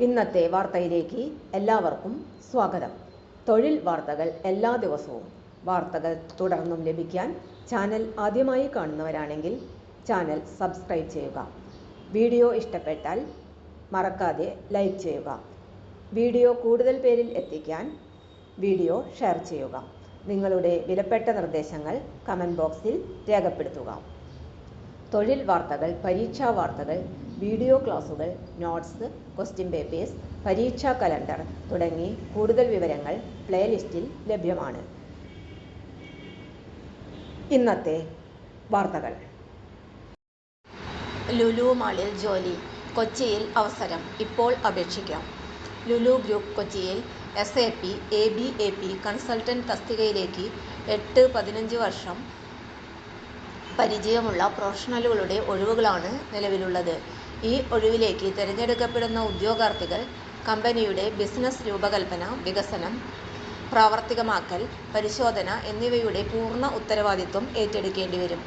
ഇന്നത്തെ വാർത്തയിലേക്ക് എല്ലാവർക്കും സ്വാഗതം. തൊഴിൽ വാർത്തകൾ എല്ലാ ദിവസവും വാർത്തകൾ തുടർന്നും ലഭിക്കാൻ ചാനൽ ആദ്യമായി കാണുന്നവരാണെങ്കിൽ ചാനൽ സബ്സ്ക്രൈബ് ചെയ്യുക. വീഡിയോ ഇഷ്ടപ്പെട്ടാൽ മറക്കാതെ ലൈക്ക് ചെയ്യുക. വീഡിയോ കൂടുതൽ പേരിൽ എത്തിക്കാൻ വീഡിയോ ഷെയർ ചെയ്യുക. നിങ്ങളുടെ വിലപ്പെട്ട നിർദ്ദേശങ്ങൾ കമൻറ്റ് ബോക്സിൽ രേഖപ്പെടുത്തുക. തൊഴിൽ വാർത്തകൾ, പരീക്ഷാ വാർത്തകൾ, വീഡിയോ ക്ലാസുകൾ, നോട്ട്സ്, ക്വസ്റ്റ്യൻ പേപ്പേഴ്സ്, പരീക്ഷാ കലണ്ടർ തുടങ്ങി കൂടുതൽ വിവരങ്ങൾ പ്ലേലിസ്റ്റിൽ ലഭ്യമാണ്. ഇന്നത്തെ വാർത്തകൾ. ലുലു മാളിൽ ജോലി, കൊച്ചിയിൽ അവസരം, ഇപ്പോൾ അപേക്ഷിക്കാം. ലുലു ഗ്രൂപ്പ് കൊച്ചിയിൽ SAP ABAP കൺസൾട്ടന്റ് തസ്തികയിലേക്ക് 8-15 വർഷം പരിചയമുള്ള പ്രൊഫഷണലുകളുടെ ഒഴിവുകളാണ് നിലവിലുള്ളത്. ഈ ഒഴിവിലേക്ക് തിരഞ്ഞെടുക്കപ്പെടുന്ന ഉദ്യോഗാർത്ഥികൾ കമ്പനിയുടെ ബിസിനസ് രൂപകൽപ്പന, വികസനം, പ്രാവർത്തികമാക്കൽ, പരിശോധന എന്നിവയുടെ പൂർണ്ണ ഉത്തരവാദിത്വം ഏറ്റെടുക്കേണ്ടി വരും.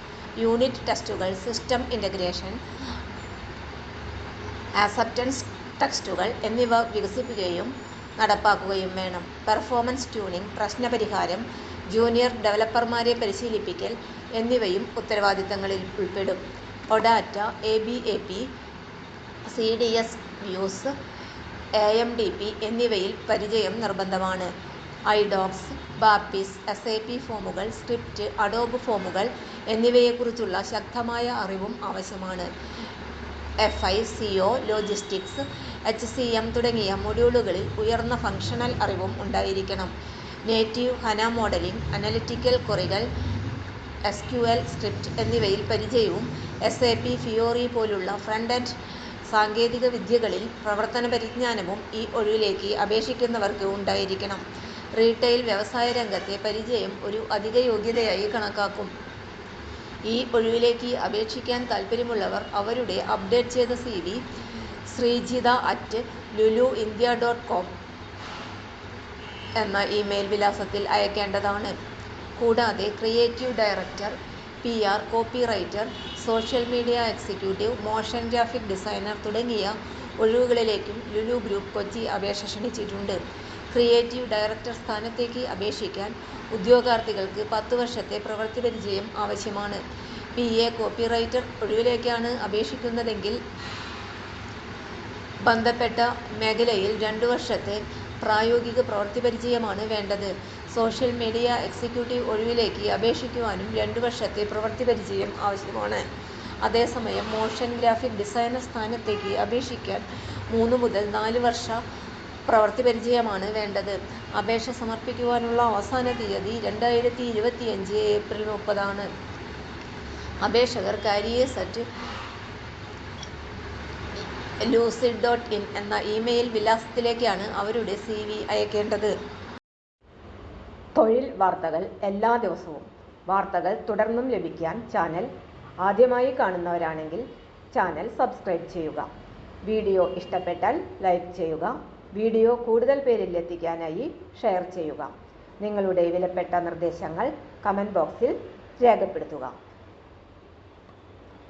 യൂണിറ്റ് ടെസ്റ്റുകൾ, സിസ്റ്റം ഇൻ്റഗ്രേഷൻ, ആക്സെപ്റ്റൻസ് ടെസ്റ്റുകൾ എന്നിവ വികസിപ്പിക്കുകയും നടപ്പാക്കുകയും വേണം. പെർഫോമൻസ് ട്യൂണിംഗ്, പ്രശ്നപരിഹാരം, ജൂനിയർ ഡെവലപ്പർമാരെ പരിശീലിപ്പിക്കൽ എന്നിവയും ഉത്തരവാദിത്തങ്ങളിൽ ഉൾപ്പെടും. ഒഡാറ്റ, ABAP, CDS വ്യൂസ്, AMDP എന്നിവയിൽ പരിചയം നിർബന്ധമാണ്. iDocs, ബാപ്പിസ്, SAP ഫോമുകൾ, സ്ക്രിപ്റ്റ്, അഡോബ് ഫോമുകൾ എന്നിവയെക്കുറിച്ചുള്ള ശക്തമായ അറിവും ആവശ്യമാണ്. FICO, ലോജിസ്റ്റിക്സ്, HCM തുടങ്ങിയ മൊഡ്യൂളുകളിൽ ഉയർന്ന ഫങ്ഷണൽ അറിവും ഉണ്ടായിരിക്കണം. നേറ്റീവ് HANA മോഡലിംഗ്, അനലിറ്റിക്കൽ ക്വറികൾ, SQL സ്ക്രിപ്റ്റ് എന്നിവയിൽ പരിചയവും SAP ഫിയോറി പോലുള്ള ഫ്രണ്ട് എൻഡ് സാങ്കേതിക വിദ്യകളിൽ പ്രവർത്തന പരിജ്ഞാനവും ഈ ഒഴിവിലേക്ക് അപേക്ഷിക്കുന്നവർക്ക് ഉണ്ടായിരിക്കണം. റീട്ടെയിൽ വ്യവസായ രംഗത്തെ പരിചയം ഒരു അധിക യോഗ്യതയായി കണക്കാക്കും. ഈ ഒഴിവിലേക്ക് അപേക്ഷിക്കാൻ താൽപ്പര്യമുള്ളവർ അവരുടെ അപ്ഡേറ്റ് ചെയ്ത CV srijitha@luluindia.com എന്ന ഇമെയിൽ വിലാസത്തിൽ അയക്കേണ്ടതാണ്. കൂടാതെ creative director, PR, copywriter, social media executive, motion graphic designer തുടങ്ങിയ ഒഴിവുകളിലേക്കും ലുലു ഗ്രൂപ്പ് കൊച്ചി അപേക്ഷ ക്ഷണിച്ചിട്ടുണ്ട്. ക്രിയേറ്റീവ് ഡയറക്ടർ സ്ഥാനത്തേക്ക് അപേക്ഷിക്കാൻ ഉദ്യോഗാർത്ഥികൾക്ക് 10 വർഷത്തെ പ്രവൃത്തി പരിചയം ആവശ്യമാണ്. PA, കോപ്പിറൈറ്റർ ഒഴിവിലേക്കാണ് അപേക്ഷിക്കുന്നതെങ്കിൽ ബന്ധപ്പെട്ട മേഖലയിൽ 2 വർഷത്തെ പ്രായോഗിക പ്രവൃത്തി പരിചയമാണ് വേണ്ടത്. സോഷ്യൽ മീഡിയ എക്സിക്യൂട്ടീവ് ഒഴിവിലേക്ക് അപേക്ഷിക്കുവാനും 2 വർഷത്തെ പ്രവൃത്തി പരിചയം ആവശ്യമാണ്. അതേസമയം മോഷൻ ഗ്രാഫിക് ഡിസൈനർ സ്ഥാനത്തേക്ക് അപേക്ഷിക്കാൻ 3 മുതൽ 4 വർഷ പ്രവൃത്തി പരിചയമാണ് വേണ്ടത്. അപേക്ഷ സമർപ്പിക്കുവാനുള്ള അവസാന തീയതി 2025 ഏപ്രിൽ 30 അപേക്ഷകർ careers@lucid.in എന്ന ഇമെയിൽ വിലാസത്തിലേക്കാണ് അവരുടെ CV അയക്കേണ്ടത്. തൊഴിൽ വാർത്തകൾ എല്ലാ ദിവസവും വാർത്തകൾ തുടർന്നും ലഭിക്കാൻ ചാനൽ ആദ്യമായി കാണുന്നവരാണെങ്കിൽ ചാനൽ സബ്സ്ക്രൈബ് ചെയ്യുക. വീഡിയോ ഇഷ്ടപ്പെട്ടാൽ ലൈക്ക് ചെയ്യുക. വീഡിയോ കൂടുതൽ പേരിൽ എത്തിക്കാനായി ഷെയർ ചെയ്യുക. നിങ്ങളുടെ വിലപ്പെട്ട നിർദ്ദേശങ്ങൾ കമൻറ്റ് ബോക്സിൽ രേഖപ്പെടുത്തുക.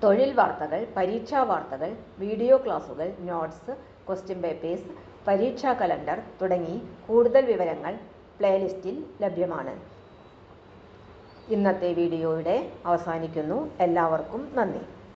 തൊഴിൽ വാർത്തകൾ, പരീക്ഷാ വാർത്തകൾ, വീഡിയോ ക്ലാസുകൾ, നോട്ട്സ്, ക്വസ്റ്റ്യൻ പേപ്പേഴ്സ്, പരീക്ഷാ കലണ്ടർ തുടങ്ങി കൂടുതൽ വിവരങ്ങൾ പ്ലേലിസ്റ്റിൽ ലഭ്യമാണ്. ഇന്നത്തെ വീഡിയോയുടെ അവസാനിക്കുന്നു. എല്ലാവർക്കും നന്ദി.